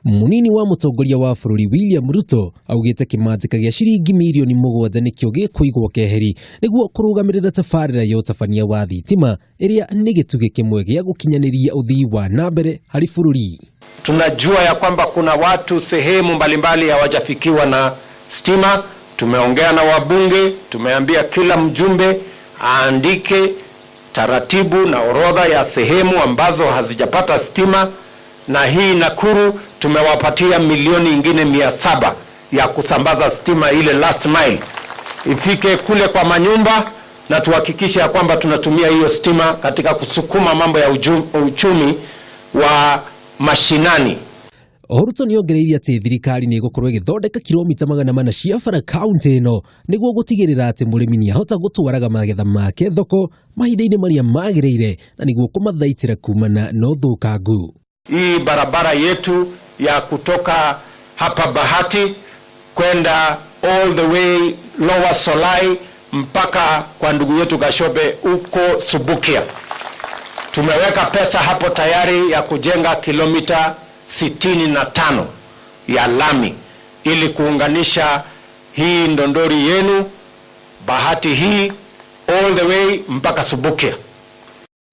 Munini wa mutongoria wa bururi William Ruto augite kimanjika gya ciringi milioni 7 nikio gikuigwo keheri niguo kurugamirira tabarira ya utabania wa thitima iria ni gituge kimwe gya gukinyaniria uthii wa nambere hari bururi. Tunajua ya kwamba kuna watu sehemu mbalimbali hawajafikiwa na stima. Tumeongea na wabunge, tumeambia kila mjumbe aandike taratibu na orodha ya sehemu ambazo hazijapata stima, na hii Nakuru tumewapatia milioni ingine 700 ya kusambaza stima, ile last mile ifike kule kwa manyumba, na tuhakikishe ya kwamba tunatumia hiyo stima katika kusukuma mambo ya uchumi wa mashinani. Ruto niongereirie ati thirikari ni gukorwo igithondeka kilomita 400 cia bara kaunti ino niguo gutigirira ati murimi ni ahota gutwaraga magetha make thoko mahinda-ini maria magireire na niguo kumathaitira kumana na uthukangu. Hii barabara yetu ya kutoka hapa Bahati kwenda all the way Lower Solai mpaka kwa ndugu yetu Gashobe uko Subukia, tumeweka pesa hapo tayari ya kujenga kilomita 65 ya lami ili kuunganisha hii Ndondori yenu Bahati hii all the way mpaka Subukia.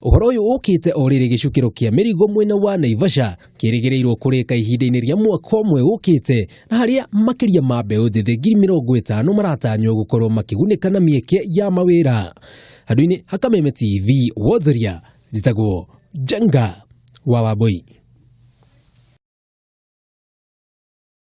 Uhoro uyu ukite orire gicukiro kia mirigo mwena wa Naivasha kirigireirwo kurika ihinda-ini ria mwaka umwe ukite na haria makiria ma mbeu njithi 50,000 maratanywo gukorwo makigunika na mieke ya mawira. Handu-ini Hakameme TV wothoria njitagwo Jenga wa Wambui.